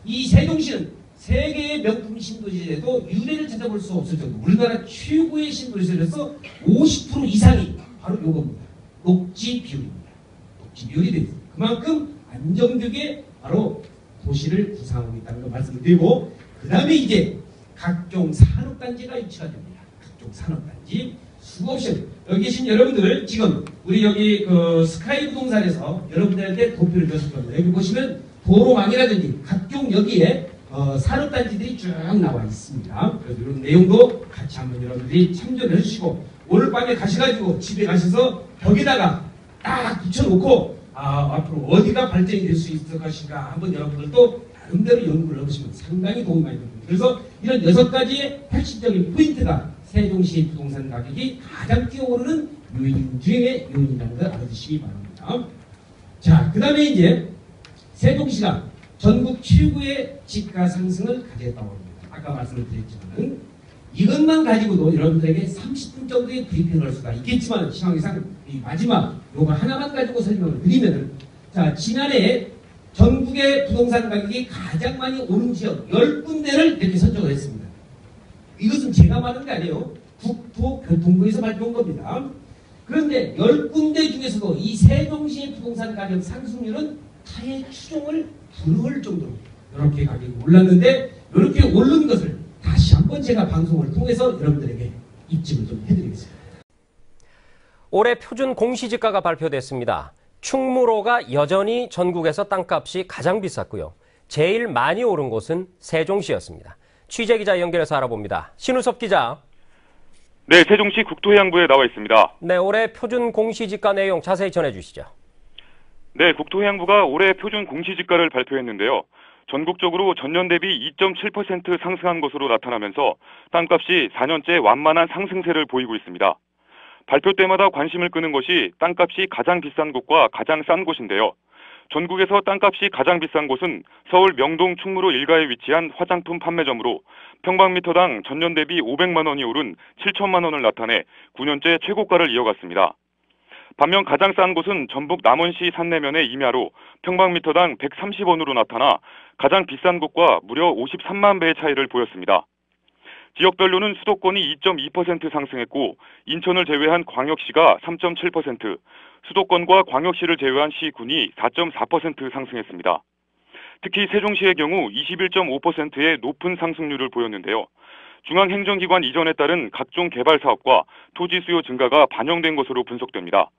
이 세종시는 세계의 명품 신도시에도 유례를 찾아볼 수 없을 정도 우리나라 최고의 신도시에서 50% 이상이 바로 요겁니다. 녹지 비율입니다. 녹지 비율이 되어 있습니다. 그만큼 안정되게 바로 도시를 구상하고 있다는 걸 말씀을 드리고 그 다음에 이제 각종 산업단지가 유치가 됩니다. 각종 산업단지 수없이 여기 계신 여러분들 지금 우리 여기 그 스카이 부동산에서 여러분들한테 도표를 줬을 겁니다. 여기 보시면 도로망이라든지 각종 여기에 산업단지들이 쭉 나와 있습니다. 그래서 이런 내용도 같이 한번 여러분들이 참조를 해주시고 오늘 밤에 가셔가지고 집에 가셔서 벽에다가 딱 붙여놓고 앞으로 어디가 발전이 될 수 있을 것인가 한번 여러분들도 나름대로 연구를 해보시면 상당히 도움이 많이 됩니다. 그래서 이런 6가지의 핵심적인 포인트가 세종시 부동산 가격이 가장 뛰어오르는 요인 중의 요인이라는 걸 알아주시기 바랍니다. 자, 그 다음에 이제 세종시가 전국 최고의 집가 상승을 가져갔다고 합니다. 아까 말씀을 드렸지만은 이것만 가지고도 여러분들에게 30분 정도의 브리핑을 할 수가 있겠지만 시황상 이 마지막 요거 하나만 가지고 설명을 드리면은 자, 지난해 전국의 부동산 가격이 가장 많이 오른 지역 10군데를 이렇게 선정을 했습니다. 이것은 제가 말한 게 아니에요. 국토교통부에서 발표한 겁니다. 그런데 10군데 중에서도 이 세종시의 부동산 가격 상승률은 타의 추종을 불허할 정도로 이렇게 가격이 올랐는데 이렇게 오른 것을 다시 한번 제가 방송을 통해서 여러분들에게 입증을 좀 해드리겠습니다. 올해 표준 공시지가가 발표됐습니다. 충무로가 여전히 전국에서 땅값이 가장 비쌌고요. 제일 많이 오른 곳은 세종시였습니다. 취재기자 연결해서 알아봅니다. 신우섭 기자. 네, 세종시 국토해양부에 나와 있습니다. 네, 올해 표준 공시지가 내용 자세히 전해주시죠. 네, 국토해양부가 올해 표준 공시지가를 발표했는데요. 전국적으로 전년 대비 2.7% 상승한 것으로 나타나면서 땅값이 4년째 완만한 상승세를 보이고 있습니다. 발표 때마다 관심을 끄는 것이 땅값이 가장 비싼 곳과 가장 싼 곳인데요. 전국에서 땅값이 가장 비싼 곳은 서울 명동 충무로 일가에 위치한 화장품 판매점으로 평방미터당 전년 대비 500만 원이 오른 7천만 원을 나타내 9년째 최고가를 이어갔습니다. 반면 가장 싼 곳은 전북 남원시 산내면의 임야로 평방미터당 130원으로 나타나 가장 비싼 곳과 무려 53만 배의 차이를 보였습니다. 지역별로는 수도권이 2.2% 상승했고 인천을 제외한 광역시가 3.7%, 수도권과 광역시를 제외한 시군이 4.4% 상승했습니다. 특히 세종시의 경우 21.5%의 높은 상승률을 보였는데요. 중앙행정기관 이전에 따른 각종 개발 사업과 토지 수요 증가가 반영된 것으로 분석됩니다.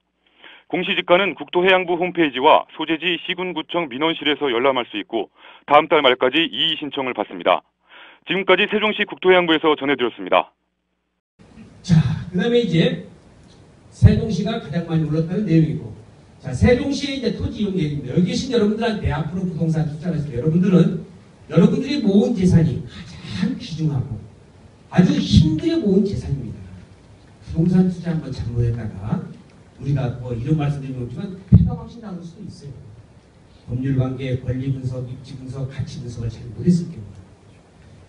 공시지가는 국토해양부 홈페이지와 소재지 시군구청 민원실에서 열람할 수 있고 다음 달 말까지 이의 신청을 받습니다. 지금까지 세종시 국토해양부에서 전해드렸습니다. 자, 그 다음에 이제 세종시가 가장 많이 올랐다는 내용이고, 자, 세종시의 이제 토지 이용 계획입니다. 여기 계신 여러분들한테 앞으로 부동산 투자를 했을 때 여러분들이 모은 재산이 가장 귀중하고 아주 힘들게 모은 재산입니다. 부동산 투자 한번 잘못했다가 우리가 뭐 이런 말씀드리면 없지만 폐가 확신 나올 수도 있어요. 법률관계, 권리분석, 입지분석, 가치분석을 잘 못했을 경우.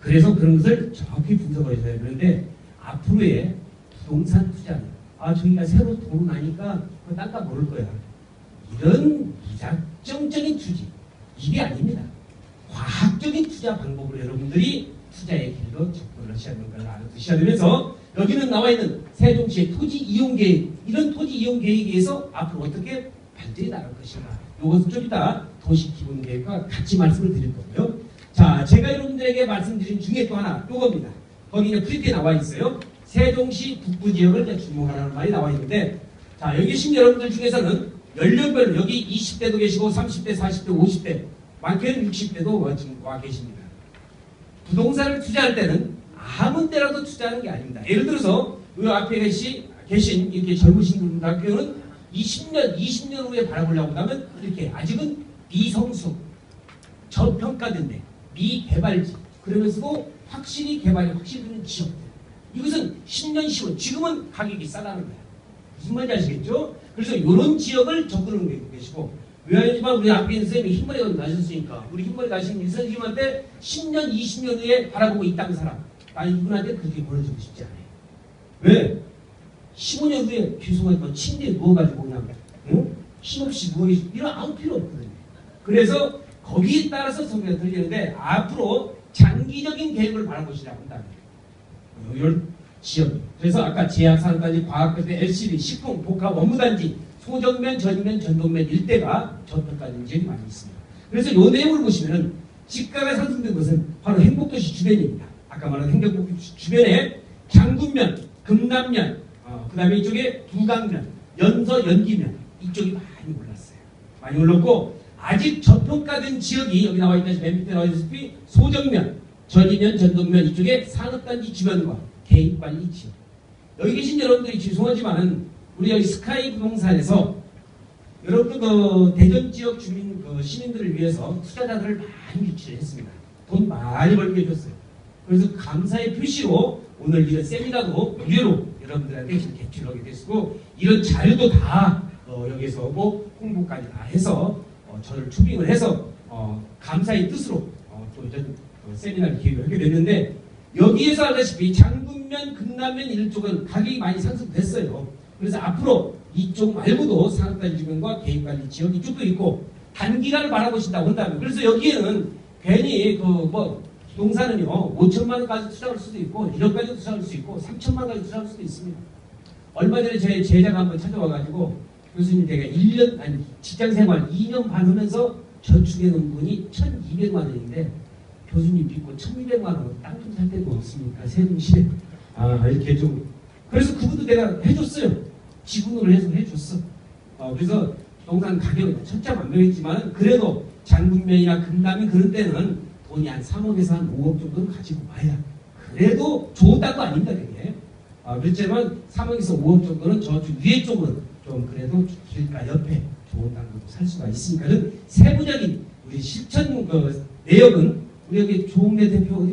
그래서 그런 것을 정확히 분석을 해야 되는데 앞으로의 부동산 투자는 저희가 새로 돈 나니까 그 땅값 오를 거야. 이런 비작정적인 투지 이게 아닙니다. 과학적인 투자 방법으로 여러분들이 투자의 길로 접근을 하셔야 하는 걸 알아두셔야 되면서 여기는 나와 있는 세종시의 토지 이용 계획, 이런 토지 이용 계획에 의해서 앞으로 어떻게 발전이 나갈 것인가, 이것은 좀 이따 도시 기본 계획과 같이 말씀을 드릴 거고요. 자, 제가 여러분들에게 말씀드린 중에 또 하나, 요겁니다. 거기 이제 프린트에 나와 있어요. 세종시 북부 지역을 이제 주목하라는 말이 나와 있는데, 자, 여기 계신 여러분들 중에서는 연령별로 여기 20대도 계시고 30대, 40대, 50대, 많게는 60대도 지금 와 계십니다. 부동산을 투자할 때는 아무 때라도 투자하는 게 아닙니다. 예를 들어서 이 앞에 계신 이렇게 젊으신 분들 같은 경우는 20년 후에 바라보려고 하면 이렇게 아직은 미성숙, 저평가된데 미개발지, 그러면서도 확실히 개발이 확실히 되는 지역들, 이것은 10년, 10년, 지금은 가격이 싸다는 거야. 무슨 말인지 아시겠죠? 그래서 이런 지역을 접근하는 계시고, 왜냐하면 우리 앞에 있는 선생님이 흰머리가 나셨으니까 우리 흰머리 나신 이 선생님한테 10년, 20년 후에 바라보고 있다는 사람, 나는 이분한테 그렇게 보내주고 싶지 않아요. 왜? 15년 후에 죄송하지만 침대에 누워가지고 그냥 힘없이 누워계시고 이런 아무 필요 없거든요. 그래서 거기에 따라서 성격이 들리는데 앞으로 장기적인 계획을 바라보시라고 한다면 이런 지역, 그래서 아까 제약산업단지, 과학기술, LCD, 식품, 복합, 업무단지, 소정면, 전면, 전동면 일대가 저평가된 지역이 많이 있습니다. 그래서 이 내용을 보시면은 집가가 상승된 것은 바로 행복도시 주변입니다. 아까 말한 행복도시 주변에 장군면, 금남면, 그 다음에 이쪽에 두강면, 연서, 연기면 이쪽이 많이 올랐어요. 많이 올랐고 아직 저평가된 지역이 여기 나와 있다시피 맨 밑에 나와 있다시피 소정면, 전이면, 전동면 이쪽에 산업단지 주변과 개인관리 지역. 여기 계신 여러분들이 죄송하지만은 우리 여기 스카이 부동산에서 여러분들 그 대전 지역 주민 시민들을 위해서 투자자들을 많이 유치를 했습니다. 돈 많이 벌게 해줬어요. 그래서 감사의 표시로 오늘 이런 세미나도 무료로 여러분들한테 개최하게 됐고, 이런 자료도 다 여기서 오고 홍보까지 다 해서 저를 초빙을 해서 감사의 뜻으로 또 이런 세미나를 기획을 하게 됐는데, 여기에서 알다시피 장군면, 금남면 이쪽은 가격이 많이 상승됐어요. 그래서 앞으로 이쪽 말고도 산업단지 주변과 개인관리 지역 이쪽도 있고 단기간을 바라보신다고 한다면, 그래서 여기에는 괜히 부동산은요 5천만 원까지 투자할 수도 있고 1억까지 투자할 수 있고 3천만 원까지 투자할 수도 있습니다. 얼마 전에 제 제자가 한번 찾아와가지고 교수님 제가 1년 아니 직장생활 2년 반 하면서 저축해 놓은 돈이 1,200만 원인데 교수님 믿고 1,200만 원 땅 좀 살 데도 없습니까? 세종시에 이렇게 좀, 그래서 그분도 내가 해줬어요. 지분으로 해서 해줬어. 그래서 부동산 가격은 천차만별이지만 그래도 장군면이나 금남면 그런 때는 돈이 한 3억에서 한 5억 정도는 가지고 와야 그래도 좋은 땅도 아닙니다. 그게. 그렇지만 3억에서 5억 정도는 저쪽 위에 쪽은 좀 그래도 길가 옆에 좋은 땅도 살 수가 있으니까 세부적인 우리 실천 내역은 우리 여기 조홍래 대표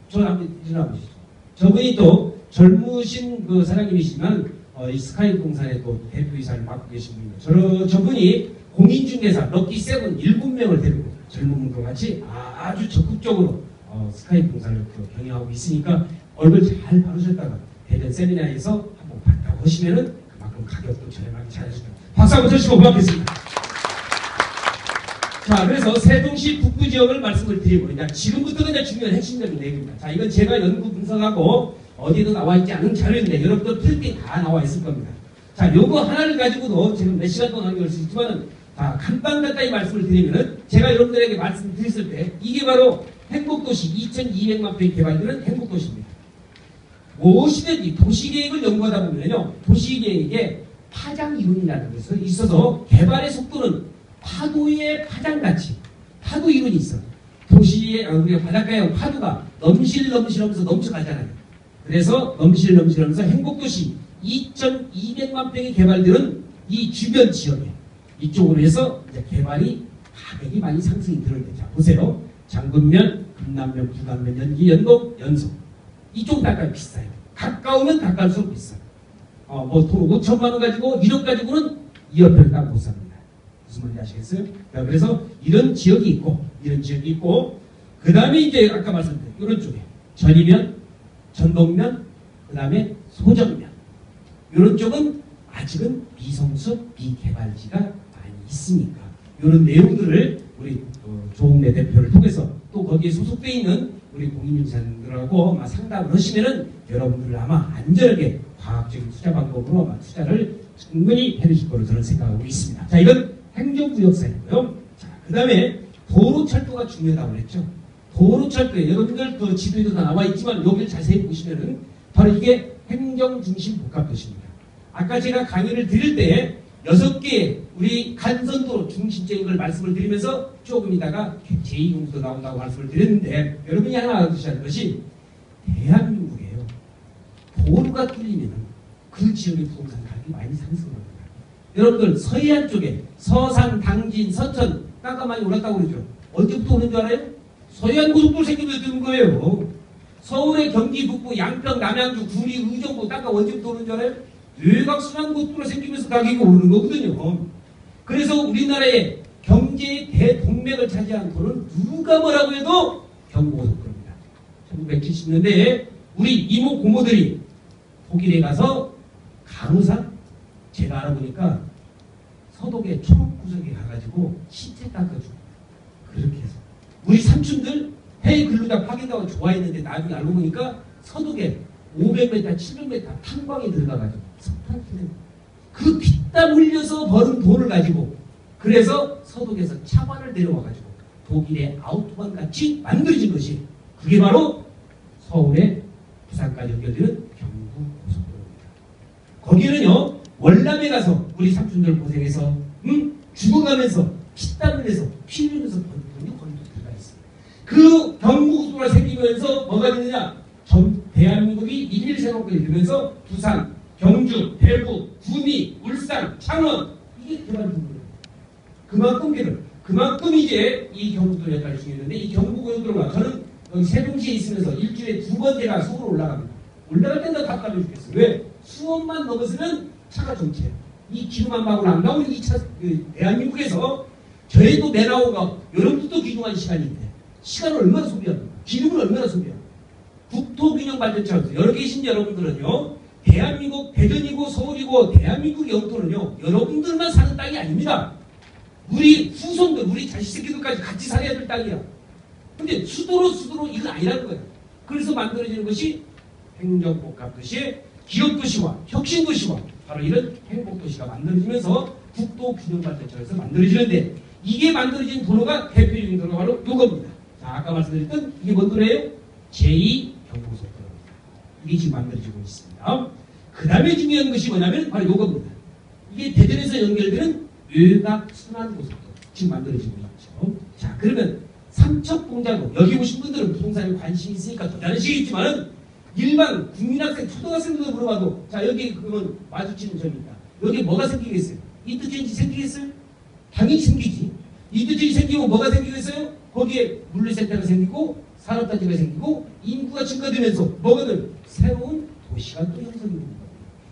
저 한번 일어나보시죠. 저분이 또 젊으신 사장님이시지만 이 스카이 부동산의 또 대표이사를 맡고 계신 분입니다. 저분이 공인중개사 럭키7 7명을 데리고 젊은 분과 같이 아주 적극적으로 스카이 부동산을 경영하고 있으니까 얼굴 잘 바르셨다가 대전 세미나에서 한번 봤다고 하시면은 그만큼 가격도 저렴하게 잘해주니다. 박수 한번 쳐주시고 고맙겠습니다. 자, 그래서 세종시 북부 지역을 말씀을 드리고, 이제 지금부터가 이제 중요한 핵심적인 내용입니다. 자, 이건 제가 연구 분석하고 어디에도 나와 있지 않은 자료인데 여러분들 풀 때 다 나와 있을 겁니다. 자, 요거 하나를 가지고도 지금 몇 시간 동안 할 수 있지만은, 자, 간단 가까이 말씀을 드리면은 제가 여러분들에게 말씀을 드렸을 때 이게 바로 행복도시 2200만 평이 개발되는 행복도시입니다. 무엇이든지 도시계획을 연구하다 보면요, 도시계획에 파장 이론이라는 것이 있어서 개발의 속도는 파도의 파장같이 파도 이론이 있어. 도시의 우리가 바닷가에 파도가 넘실넘실하면서 넘쳐가잖아요. 그래서 넘실넘실하면서 행복도시 2200만 평이 개발되는 이 주변 지역에 이쪽으로 해서 이제 개발이 가격이 많이 상승이 들어있죠. 자, 보세요. 장군면, 금남면, 부감면, 연기, 연곡, 연속. 이쪽 가까이 비싸요. 가까우면 가까울수록 비싸요. 뭐 돈 5천만 원 가지고 1억 가지고는 2억 평 딱 못 삽니다. 무슨 말인지 아시겠어요? 그래서 이런 지역이 있고, 그 다음에 이제 아까 말씀드린 이런 쪽에 전이면, 전동면, 그 다음에 소정면. 이런 쪽은 아직은 미성숙, 미개발지가 많이 있으니까 이런 내용들을 우리 조홍래 대표를 통해서 또 거기에 소속되어 있는 우리 공인중개사들하고 아마 상담을 하시면은 여러분들을 아마 안전하게 과학적인 투자 방법으로 아마 투자를 충분히 해주실 거로 저는 생각하고 있습니다. 자, 이건 행정구역사이고요. 자, 그 다음에 도로철도가 중요하다고 그랬죠. 도로철도에 여러분들 그 지도에도 다 나와 있지만 여기를 자세히 보시면은 바로 이게 행정중심 복합도시입니다. 아까 제가 강의를 드릴 때 6개의 우리 간선도로 중심적인 걸 말씀을 드리면서 조금 있다가 제2공도 나온다고 말씀을 드렸는데 여러분이 하나 알아두셔야 할 것이 대한민국이에요. 도로가 뚫리면 그 지역의 부동산 가격이 많이 상승합니다. 여러분들 서해안 쪽에 서산, 당진, 서천 땅값 많이 올랐다고 그러죠. 언제부터 오는 줄 알아요? 서해안 고속도로 생기면서 되는 거예요. 서울의 경기 북부, 양평, 남양주, 구리, 의정부 땅값 언제부터 오는 줄 알아요? 외곽순환고속도로 생기면서 가격이 오르는 거거든요. 그래서 우리나라의 경제의 대동맥을 차지한 도는 누가 뭐라고 해도 경부고속도로입니다. 1970년대에 우리 이모 고모들이 독일에 가서 간호사 제가 알아보니까 서독의 초록구석에 가가지고 시체 닦아주고 그렇게 해서 우리 삼촌들 해외 근로자 파견다고 좋아했는데 나중에 알고 보니까 서독에 500m, 700m 탄광에 들어가가지고 석탄 투는 그 피땀 흘려서 버는 돈을 가지고 그래서 서독에서 차관을 데려와가지고 독일의 아우토반 같이 만들어진 것이 그게 바로 서울의 부산까지 연결되는 경부고속도로입니다. 거기는요 월남에 가서 우리 삼촌들 고생해서 죽어가면서 피땀 흘려서 피 흘리면서 버는 돈이 거기도 들어가 있어요. 그 경부고속도로가 생기면서 뭐가 되느냐 대한민국이 1.1세로까지 되면서 부산, 경주, 대구, 구미, 울산, 창원 이게 개발된 거예요. 그만큼 이제 이 경부도로 역할이 중요했는데 이 경부고속도로가 저는 여기 세종시에 있으면서 일주일에 2번 제가 서울로 올라갑니다. 올라갈 때는 답답해 죽겠어요. 왜? 수원만 넘었으면 차가 정체예요. 이 기름 한 방울 안 나오는 이 차, 대한민국에서 저희도 매나오가 여러분들도 귀중한 시간인데 시간을 얼마나 소비합니까? 기름을 얼마나 소비합니까? 국토균형발전차에서 여러 계신 여러분들은요 대한민국 대전이고 서울이고 대한민국 영토는요 여러분들만 사는 땅이 아닙니다. 우리 후손들 우리 자식 새끼들까지 같이 살아야 될 땅이야. 근데 수도로 이건 아니라는 거예요. 그래서 만들어지는 것이 행정복합도시, 기업도시와 혁신도시와 바로 이런 행복도시가 만들어지면서 국토균형발전차에서 만들어지는데 이게 만들어진 도로가 대표적인 도로가 바로 이겁니다. 자, 아까 말씀드렸던 이게 뭔 도로예요? 제2 경부고속도로입니다. 이게 지금 만들어지고 있습니다. 그 다음에 중요한 것이 뭐냐면 바로 이겁니다. 이게 대전에서 연결되는 외곽순환고속도로 지금 만들어지고 있죠. 자, 그러면 삼척공자도 여기 오신 분들은 부동산에 관심이 있으니까 더 잘하시겠지만 일반 국민학생, 초등학생들도 물어봐도 자 여기 그러면 마주치는 점이 있다. 여기 뭐가 생기겠어요? 인터체인지 생기겠어요? 당연히 생기지. 인터체인지 생기면 뭐가 생기겠어요? 거기에 물류센터가 생기고 산업단지가 생기고 인구가 증가되면서 뭐가 늘 새로운 도시가 또 형성이 됩니다.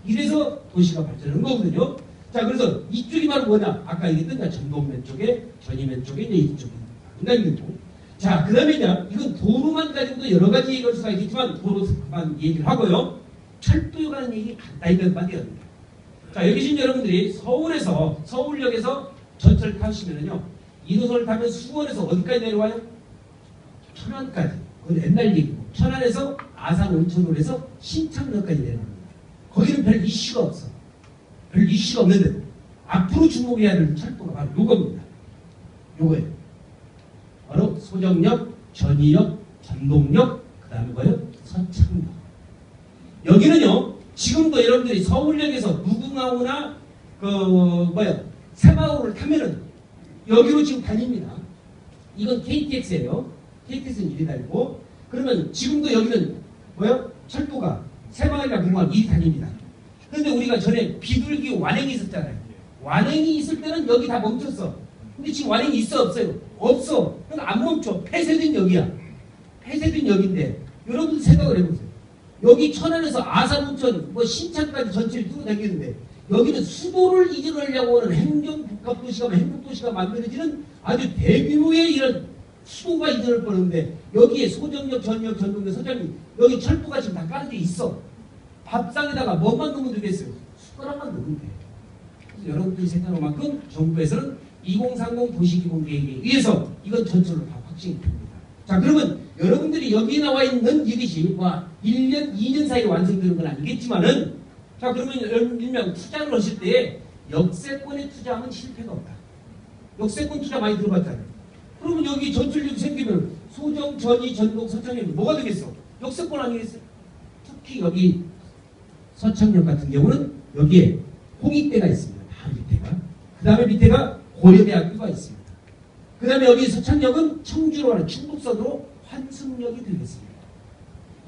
이래서 도시가 발전하는 거거든요. 자, 그래서 이쪽이 바로 뭐냐? 아까 얘기했던 전동면 쪽에, 전이면 쪽에 이제 이쪽이 있는 거고. 자, 그 다음에 이건 도로만 가지고도 여러 가지 얘기할 수가 있겠지만 도로만 얘기를 하고요. 철도에 관한 얘기 간단히 몇 마디 합니다. 자, 여기 지금 여러분들이 서울역에서 전철 타시면요. 1호선을 타면 수원에서 어디까지 내려와요? 천안까지. 그건 옛날 얘기고. 천안에서 아산 온천으로 해서 신창역까지 내려옵니다. 거기는 별 이슈가 없어. 별 이슈가 없는데 앞으로 주목해야 될 철도가 바로 요겁니다. 요거예요. 바로 소정역, 전이역, 전동역, 그 다음에 뭐예요? 서창역. 여기는요, 지금도 여러분들이 서울역에서 무궁화호나 새마을호를 타면은 여기로 지금 다닙니다. 이건 KTX예요. KTX는 이리 다니고, 그러면 지금도 여기는 철도가 새마을이나 무궁화 이리 다닙니다. 그런데 우리가 전에 비둘기 완행이 있었잖아요. 완행이 있을 때는 여기 다 멈췄어. 근데 지금 완행이 있어 없어요? 없어. 그러니까 안 멈춰. 폐쇄된 역이야. 폐쇄된 역인데 여러분들 생각을 해보세요. 여기 천안에서 아산온천 신창까지 전체를 뚫어 다니는데 여기는 수도를 이전하려고 하는 행정복합도시가 행복도시가 만들어지는 아주 대규모의 이런 수도가 이전을 뻔했는데 여기에 소정역, 전역, 전동역, 서장역 여기 철도가 지금 다 깔아져 있어. 밥상에다가 뭐만 넣으면 되겠어요? 숟가락만 넣으면 돼. 그래서 여러분들이 생각한 만큼 정부에서는 2030 도시기본계획에 의해서 이건 전철로 다 확정이 됩니다. 자, 그러면 여러분들이 여기 나와 있는 이것이 1년, 2년 사이에 완성되는 건 아니겠지만은 자, 그러면 일명 투자를 하실 때 역세권에 투자하면 실패가 없다. 역세권 투자 많이 들어봤잖아요. 그러면 여기 전철역이 생기면 소정, 전이, 전동, 서창역이 뭐가 되겠어? 역세권 아니겠어요? 특히 여기 서창역 같은 경우는 여기에 홍익대가 있습니다. 바로 밑에가. 그 다음에 밑에가 고려대학교가 있습니다. 그 다음에 여기 서창역은 청주로 하는 충북선으로 환승역이 되겠습니다.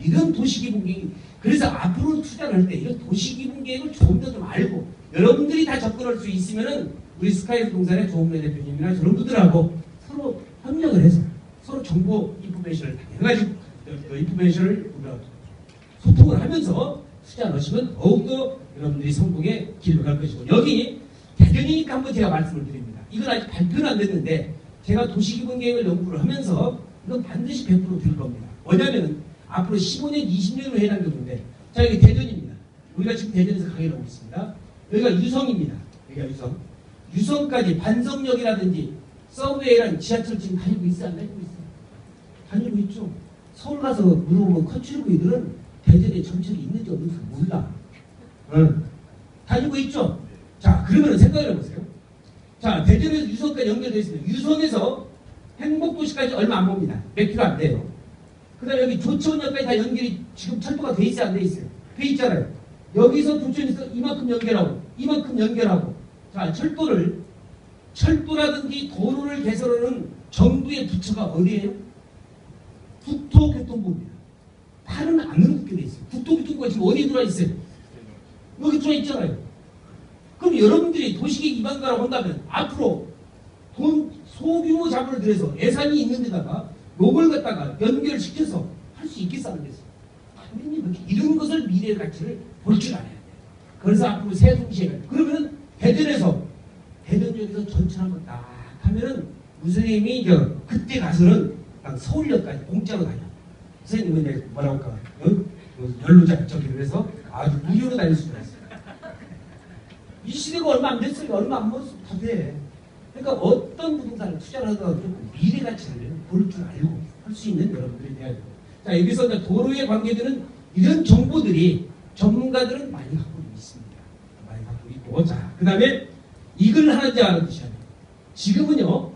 이런 도시기본계획. 그래서 앞으로 투자를 할 때 이런 도시기본계획을 조금 더 좀 알고 여러분들이 다 접근할 수 있으면은 우리 스카이 부동산의 조홍래 대표님이나 저런 분들하고 서로 협력을 해서 서로 정보 인포메이션을 다 해가지고 인포메이션을 소통을 하면서 투자를 하시면 더욱더 여러분들이 성공의 길로 갈 것이고 여기 대전이니까 한번 제가 말씀을 드립니다. 이건 아직 발표는 안 됐는데 제가 도시기본계획을 연구를 하면서 이건 반드시 100% 될 겁니다. 뭐냐면 앞으로 15년, 20년으로 해당되는데 자, 여기 대전입니다. 우리가 지금 대전에서 강의를 하고 있습니다. 여기가 유성입니다. 여기가 유성. 유성까지 반성역이라든지 서브웨이랑 지하철 지금 다니고 있어? 안 다니고 있어? 다니고 있죠. 서울 가서 물어보면 컨츄리부이들은 대전에 전철이 있는지 없는지 몰라. 다니고 있죠. 자, 그러면 생각을 해보세요. 자, 대전에서 유성까지 연결되어 있습니다. 유성에서 행복도시까지 얼마 안 봅니다. 몇 킬로 안 돼요. 그 다음에 여기 조치원역까지 다 연결이 지금 철도가 돼 있어요? 안 돼 있어요? 돼 있잖아요. 여기서 조치원에서 이만큼 연결하고 자, 철도라든지 도로를 개설하는 정부의 부처가 어디예요? 국토교통부입니다. 다른 안 붙게 돼 있어요. 국토교통부가 지금 어디에 들어와 있어요? 여기 들어와 있잖아요. 그럼 여러분들이 도시계획 위반가라고 한다면 앞으로 소규모 자본을 들여서 예산이 있는 데다가 요걸 갖다가 연결시켜서 할 수 있겠어 안 되겠어? 당연히 이런 것을 미래의 가치를 볼 줄 알아야 돼요. 그래서 앞으로 세종시에 그러면 대전역에서 전철 한번 딱 하면은 선생님이 그때 가서는 서울역까지 공짜로 다녀. 선생님은 이제 뭐라고 할까? 연로자 저기 그래서 아주 무료로 다닐 수가 있어요. 이 시대가 얼마 안 됐어요. 얼마 안 먹었어. 다 돼. 그러니까 어떤 부동산을 투자를 하더라도 미래 가치를 볼 줄 알고 할 수 있는 여러분들이 돼야 돼요. 자, 여기서 이제 도로에 관계되는 이런 정보들이 전문가들은 많이 갖고 있습니다. 많이 갖고 있고. 자, 그 다음에 이걸 하나 이제 알아두셔야 돼요. 지금은요,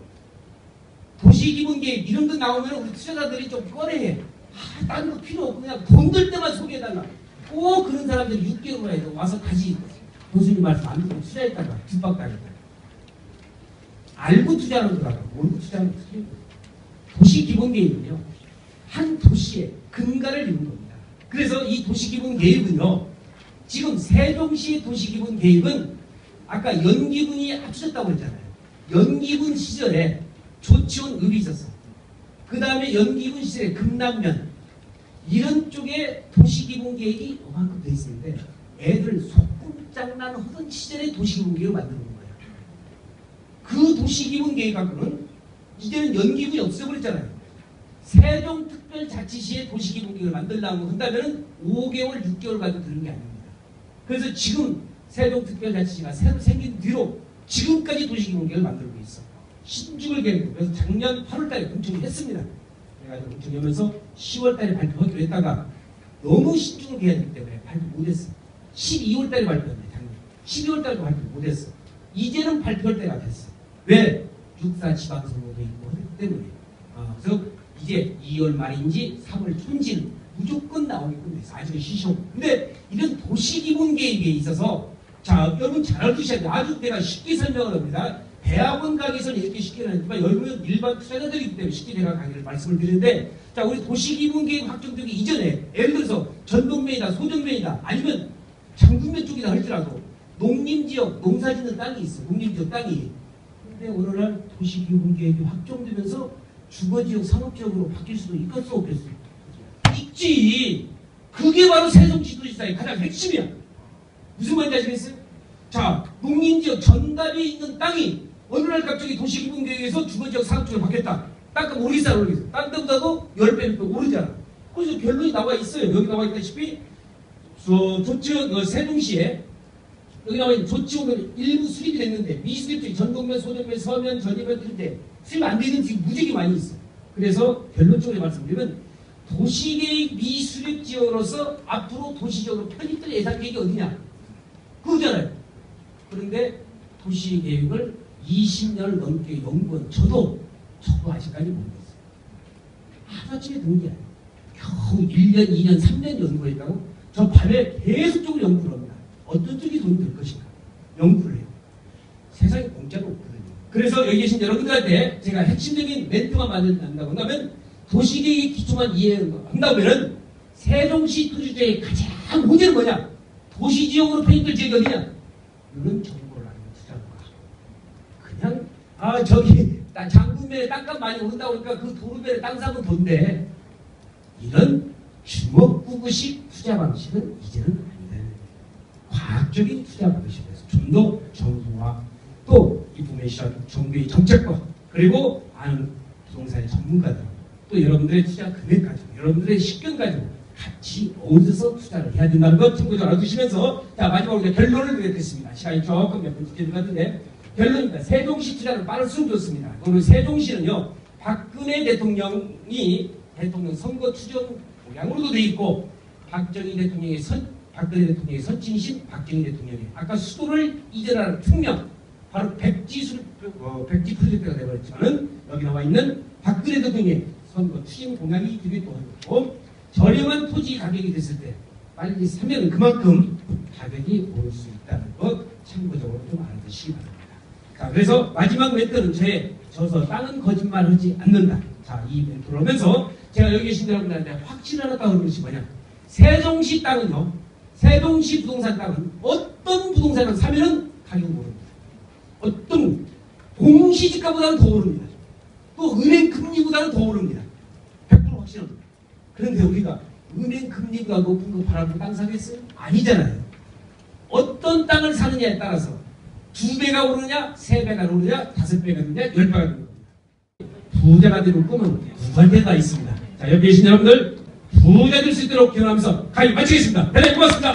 도시기본계획 이런 거 나오면 우리 투자자들이 좀 꺼려해. 다른 거 필요 없고 그냥 돈 들 때만 소개해달라. 꼭 그런 사람들이 6개월 만에 와서 다시 교수님 말씀 안 듣고 투자했다가 뒷박당했다. 알고 투자하는 거라고 모르고 투자하는 거 틀리고. 도시기본계획은요, 한 도시의 근간을 이루는 겁니다. 그래서 이 도시기본계획은요, 지금 세종시의 도시기본계획은 아까 연기군이 합쳐졌다고 했잖아요. 연기군 시절에 조치원읍이 있었어. 그 다음에 연기군 시절에 금남면 이런 쪽에 도시기본계획이 요만큼 돼 있었는데 애들 소꿉장난 하던 시절에 도시기본계획을 만드는 거예요. 그 도시기본계획 갖고는 이제는 연기분이 없어버렸잖아요. 세종특별자치시의 도시기본계획을 만들려고 한다면 5개월, 6개월 가도 되는 게 아닙니다. 그래서 지금 세종특별자치시가 새로 생긴 뒤로 지금까지 도시기본계획을 만들고 있어. 신중을 계획. 그래서 작년 8월달에 공청을 했습니다. 그래가지고 공청하면서 10월달에 발표하기로 했다가 너무 신중을 계획했기 때문에 발표 못했어. 12월달에 발표했는데 작년 12월달도 발표 못했어. 이제는 발표할 때가 됐어. 왜? 6.4 지방선거도 있고 하기 때문에. 그래서 이제 2월 말인지 3월 초인지는 무조건 나오게끔 돼서 아주 시셔. 근데 이런 도시기본계획에 있어서 자 여러분 잘 알으셔야 돼요. 아주 내가 쉽게 설명을 합니다. 대학원 강의에서는 이렇게 쉽게 하지만 여러분은 일반 투자자들이기 때문에 쉽게 제가 강의를 말씀을 드리는데 자 우리 도시기본계획 확정되기 이전에 예를 들어서 전동면이다 소정면이다 아니면 장군면 쪽이다 할지라도 농림지역 농사짓는 땅이 있어. 농림지역 땅이. 근데 오늘날 도시기본계획이 확정되면서 주거지역 상업지역으로 바뀔 수도 있겠어 없겠어? 있지. 그게 바로 세종시도지사의 가장 핵심이야. 무슨 말인지 아시겠어요? 자 농림지역 전답에 있는 땅이 어느 날 갑자기 도시기본계획에서 주거지역 상업지역으로 바뀌었다. 땅값 오르겠어 오르겠어. 딴 데보다도 10배 오르잖아. 그래서 결론이 나와 있어요. 여기 나와 있다시피 조치원 세종시에 여기 나와 있는 조치원은 일부 수립이 됐는데 미수립 전동면, 소정면, 서면, 전이면 이런데 수립 안 되는 지금 무지개 많이 있어. 그래서 결론적으로 말씀드리면 도시계획 미수립 지역으로서 앞으로 도시적으로 편입될 예산 계획이 어디냐? 그거잖아요. 그런데 도시계획을 20년을 넘게 연구한 저도 아직까지 모르겠어요. 하루아침에 든 게 아니에요. 겨우 1년, 2년, 3년 연구했다고 저 밤에 계속적으로 연구를 합니다. 어떤 쪽이 돈이 될 것인가 연구를 해요. 세상에 공짜로 없거든요. 그래서 여기 계신 여러분들한테 제가 핵심적인 멘트만 만든다고 한다면 도시계획의 기초만 이해한다면 세종시 토지주의 가장 문제는 뭐냐? 도시지역으로 편입될 지역이 어디냐? 이런 정보를 알고 투자가 그냥 저기 장군면에 땅값 많이 오른다고 그러니까 그 도로변에 땅 사면 돈데 이런 주먹구구식 투자 방식은 이제는 아니다. 과학적인 투자 방식에서 좀 더 정부와 또 인포메이션 정부의 정책과 그리고 아는 부동산의 전문가들 또 여러분들의 투자 금액 가지고 여러분들의 식견 가지고 같이 어디서 투자를 해야 된다는 것 참고적으로 알아두시면서 자 마지막으로 이제 결론을 드리겠습니다. 시간이 조금 몇 분 지난 것 같은데 결론입니다. 세종시 투자를 빠를수록 좋습니다. 오늘 세종시는요 박근혜 대통령이 대통령 선거 추정 모양으로도 돼 있고 박정희 대통령의 박근혜 대통령의 선친이신 박정희 대통령이 아까 수도를 이전하는 특명 바로 백지 프로젝트가 되어버렸지만은 여기 나와 있는 박근혜 대통령의 선거 추진 공약이 되기도 하고 저렴한 토지 가격이 됐을 때 빨리 사면 그만큼 가격이 오를 수 있다는 것 참고적으로 좀 알아두시기 바랍니다. 자, 그래서 마지막 멘트는 저서 땅은 거짓말하지 않는다. 자, 이 멘트를 하면서 제가 여기 계신 여러분들한테 확신 하나 따오는 것이 뭐냐? 세종시 땅은요, 세종시 부동산 땅은 어떤 부동산을 사면은 가격이 오릅니다. 어떤 공시지가보다는 더 오릅니다. 또 은행 금리보다는 더 오릅니다. 100% 확신합니다. 그런데 우리가 은행 금리가 높은 거 바라보고 땅 사겠어요? 아니잖아요. 어떤 땅을 사느냐에 따라서 2배가 오르냐, 3배가 오르냐, 5배가 오르냐, 10배가 오르냐. 부자가 되는 꿈은 구간대가 있습니다. 자, 여기 계신 여러분들 부자 될 수 있도록 기원하면서 강의 마치겠습니다. 대단히 고맙습니다.